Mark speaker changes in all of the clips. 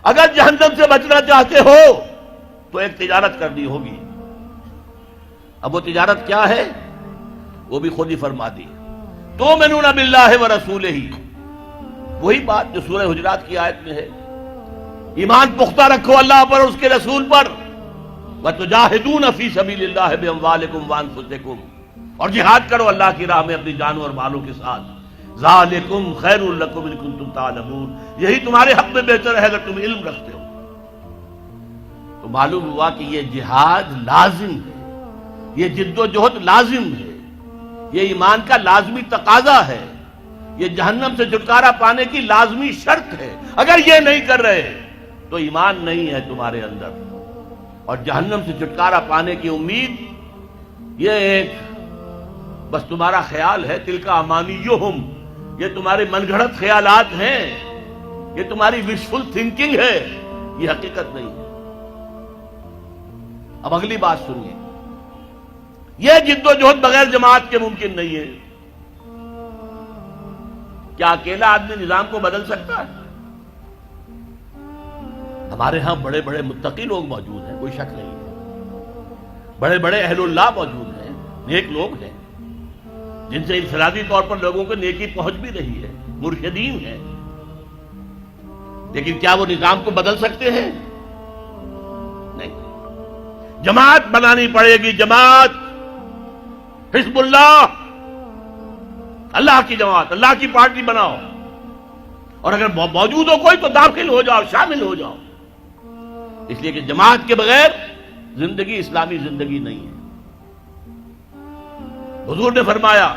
Speaker 1: اگر جہنم سے بچنا چاہتے ہو تو ایک تجارت کرنی ہوگی. اب وہ تجارت کیا ہے وہ بھی خود ہی فرما دی. تؤمنون باللہ ورسولہ، وہی بات جو سورہ حجرات کی آیت میں ہے. ایمان پختہ رکھو اللہ پر اور اس کے رسول پر. وتجاہدون فی سبیل اللہ باموالکم وانفسکم، اور جہاد کرو اللہ کی راہ میں اپنی جانوں اور مالوں کے ساتھ. ذالکم خیر لکم ان کنتم تعلمون، یہی تمہارے حق میں بہتر ہے اگر تم علم رکھتے ہو. تو معلوم ہوا کہ یہ جہاد لازم ہے، یہ جد و جہد لازم ہے، یہ ایمان کا لازمی تقاضا ہے، یہ جہنم سے چھٹکارا پانے کی لازمی شرط ہے. اگر یہ نہیں کر رہے تو ایمان نہیں ہے تمہارے اندر، اور جہنم سے چھٹکارا پانے کی امید یہ ایک بس تمہارا خیال ہے. تلک امانیہم، یہ تمہارے من گھڑت خیالات ہیں، یہ تمہاری وشفل تھنکنگ ہے، یہ حقیقت نہیں ہے. اب اگلی بات سنیے، یہ جد و جہد بغیر جماعت کے ممکن نہیں ہے. کیا اکیلا آدمی نظام کو بدل سکتا ہے؟ ہمارے ہاں بڑے بڑے متقی لوگ موجود ہیں، کوئی شک نہیں ہے. بڑے بڑے اہل اللہ موجود ہیں، نیک لوگ ہیں جن سے انفرادی طور پر لوگوں کو نیکی پہنچ بھی رہی ہے، مرشدین ہیں. لیکن کیا وہ نظام کو بدل سکتے ہیں؟ نہیں. جماعت بنانی پڑے گی، جماعت، حزب اللہ، اللہ کی جماعت، اللہ کی پارٹی بناؤ. اور اگر موجود ہو کوئی تو داخل ہو جاؤ، شامل ہو جاؤ. اس لیے کہ جماعت کے بغیر زندگی اسلامی زندگی نہیں ہے. حضور نے فرمایا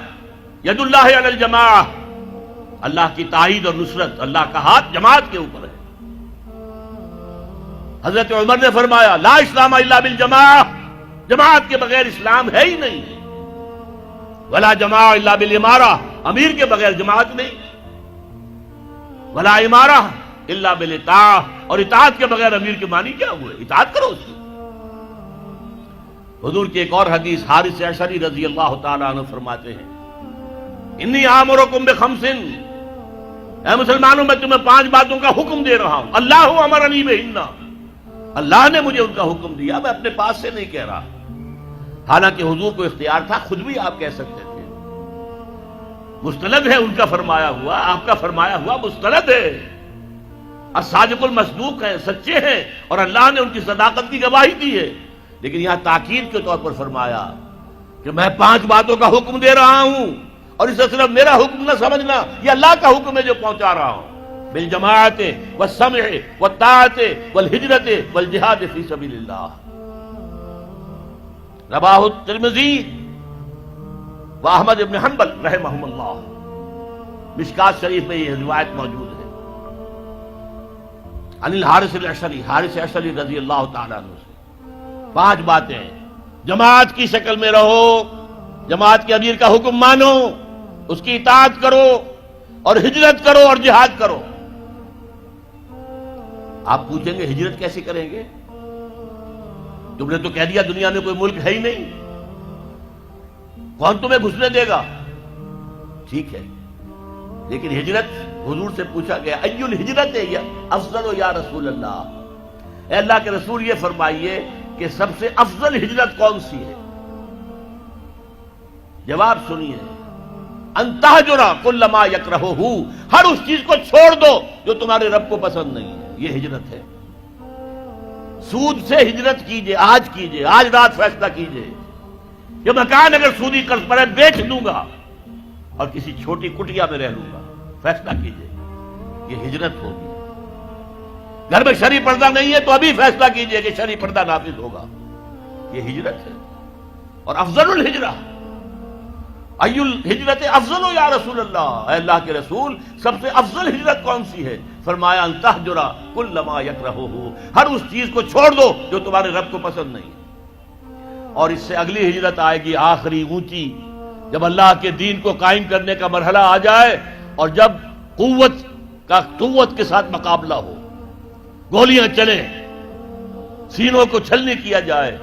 Speaker 1: ید اللہ علی الجماعہ، اللہ کی تائید اور نصرت، اللہ کا ہاتھ جماعت کے اوپر ہے. حضرت عمر نے فرمایا لا اسلام الا بالجماعہ، جماعت کے بغیر اسلام ہے ہی نہیں. ولا جماعہ الا بالامارہ، امیر کے بغیر جماعت نہیں. ولا امارہ الا بالاطاعہ، اور اطاعت کے بغیر امیر کے معنی کیا ہوئے؟ اطاعت کرو اس کی. حضور کی ایک اور حدیث حارث اشعری رضی اللہ تعالیٰ عنہ فرماتے ہیں انی آمرکم بخمس، اے مسلمانوں میں تمہیں 5 باتوں کا حکم دے رہا ہوں. اللہ امرنی بہن، اللہ نے مجھے ان کا حکم دیا، میں اپنے پاس سے نہیں کہہ رہا. حالانکہ حضور کو اختیار تھا، خود بھی آپ کہہ سکتے تھے. مستند ہے ان کا فرمایا ہوا، آپ کا فرمایا ہوا مستند ہے. الصادق المصدوق ہیں، سچے ہیں، اور اللہ نے ان کی صداقت کی گواہی دی ہے. لیکن یہاں تاکید کے طور پر فرمایا کہ میں 5 باتوں کا حکم دے رہا ہوں، اور اسے صرف میرا حکم نہ سمجھنا، یہ اللہ کا حکم ہے جو پہنچا رہا ہوں. بالجماعت والسمع والطاعت والہجرت والجہاد فی سبیل اللہ. رواہ الترمذی و احمد بن حنبل رحمہم اللہ. مشکات شریف میں یہ روایت موجود ہے. عن الحارث الاشعری، حارث اشعری رضی اللہ تعالیٰ عنہ سے 5 باتیں. جماعت کی شکل میں رہو، جماعت کے امیر کا حکم مانو، اس کی اطاعت کرو، اور ہجرت کرو اور جہاد کرو. آپ پوچھیں گے ہجرت کیسے کریں گے؟ تم نے تو کہہ دیا دنیا میں کوئی ملک ہے ہی نہیں، کون تمہیں گھسنے دے گا؟ ٹھیک ہے، لیکن ہجرت، حضور سے پوچھا گیا ای الہجرت افضل یا رسول اللہ، اے اللہ کے رسول یہ فرمائیے کہ سب سے افضل ہجرت کون سی ہے؟ جواب سنیے، ان تہجر کل ما یکرہہ، ہر اس چیز کو چھوڑ دو جو تمہارے رب کو پسند نہیں ہے. یہ ہجرت ہے. سود سے ہجرت کیجئے، آج رات فیصلہ کیجئے کہ مکان اگر سودی قرض پر ہے بیچ دوں گا اور کسی چھوٹی کٹیا میں رہ لوں گا. فیصلہ کیجئے، یہ ہجرت ہوگی. گھر میں شرعی پردہ نہیں ہے تو ابھی فیصلہ کیجئے کہ شرعی پردہ نافذ ہوگا. یہ ہجرت ہے. اور افضل الہجرہ، ای الہجرت افضل یا رسول اللہ، اے اللہ کے رسول سب سے افضل ہجرت کون سی ہے؟ فرمایا ان تہجر کل ما یکرہہ، ہر اس چیز کو چھوڑ دو جو تمہارے رب کو پسند نہیں ہے. اور اس سے اگلی ہجرت آئے گی آخری اونچی، جب اللہ کے دین کو قائم کرنے کا مرحلہ آ جائے اور جب قوت کے ساتھ مقابلہ ہو، گولیاں چلیں، سینوں کو چھلنی کیا جائے.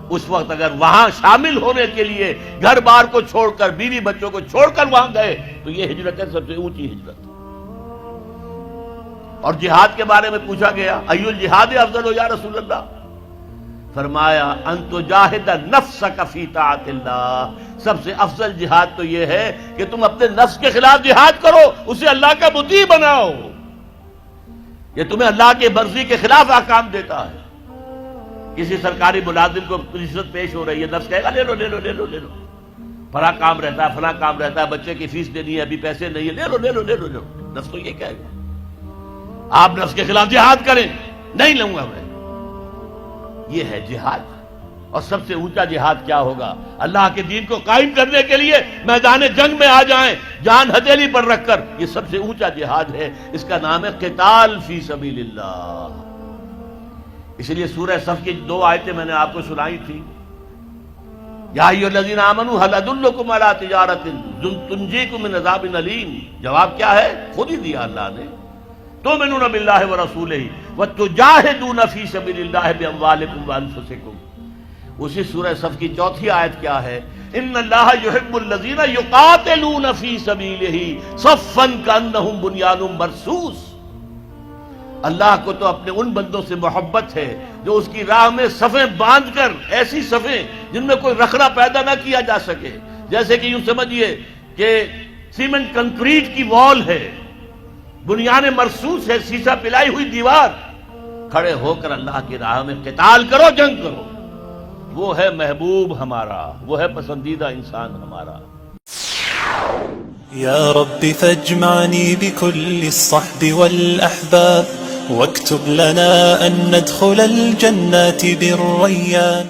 Speaker 1: اس وقت اگر وہاں شامل ہونے کے لیے گھر بار کو چھوڑ کر، بیوی بچوں کو چھوڑ کر وہاں گئے تو یہ ہجرت ہے، سب سے اونچی ہجرت. اور جہاد کے بارے میں پوچھا گیا ای الجہاد افضل یا رسول اللہ، فرمایا ان تجاہد نفسک فی طاعت اللہ، سب سے افضل جہاد تو یہ ہے کہ تم اپنے نفس کے خلاف جہاد کرو، اسے اللہ کا مطیع بناؤ، یہ تمہیں اللہ کی مرضی کے خلاف احکام دیتا ہے۔ کسی سرکاری ملازم کو رشوت پیش ہو رہی ہے، نفس کہے گا لے لو لے لو لے لو لے لو، فلاں کام رہتا ہے فلاں کام رہتا ہے، بچے کی فیس دینی ہے ابھی پیسے نہیں ہے، لے لو لے لو لے لو لے لو، نفس تو یہ کہے گا۔ آپ نفس کے خلاف جہاد کریں، نہیں لوں گا میں، یہ ہے جہاد۔ اور سب سے اونچا جہاد کیا ہوگا؟ اللہ کے دین کو قائم کرنے کے لیے میدان جنگ میں آ جائیں، جان ہتھیلی پر رکھ کر، یہ سب سے اونچا جہاد ہے، اس کا نام ہے قتال فی سبیل اللہ۔ اس لیے سورہ صف کی 2 آیتیں میں نے آپ کو سنائی تھی، یا ایھا الذین آمنوا ھل ادلکم علی تجارۃ تنجیکم من عذاب علیم، جواب کیا ہے؟ خود ہی دیا اللہ نے، تؤمنون باللہ ورسولہ وتجاہدون فی سبیل اللہ باموالکم وانفسکم۔ اسی سورہ صف کی 4تھی آیت کیا ہے؟ ان اللہ یحب الذین یقاتلون فی سبیلہ صفا کانہم بنیان مرصوص، اللہ کو تو اپنے ان بندوں سے محبت ہے جو اس کی راہ میں صفیں باندھ کر، ایسی صفیں جن میں کوئی رخنا پیدا نہ کیا جا سکے، جیسے کہ یوں سمجھیے کہ سیمنٹ کنکریٹ کی وال ہے، بنیان مرصوص ہے، سیسا پلائی ہوئی دیوار، کھڑے ہو کر اللہ کی راہ میں قتال کرو، جنگ کرو، وہ ہے محبوب ہمارا، وہ ہے پسندیدہ انسان ہمارا۔
Speaker 2: یا رب فاجمعنی بكل الصحب والأحباب واكتب لنا أن ندخل الجنات بالريان۔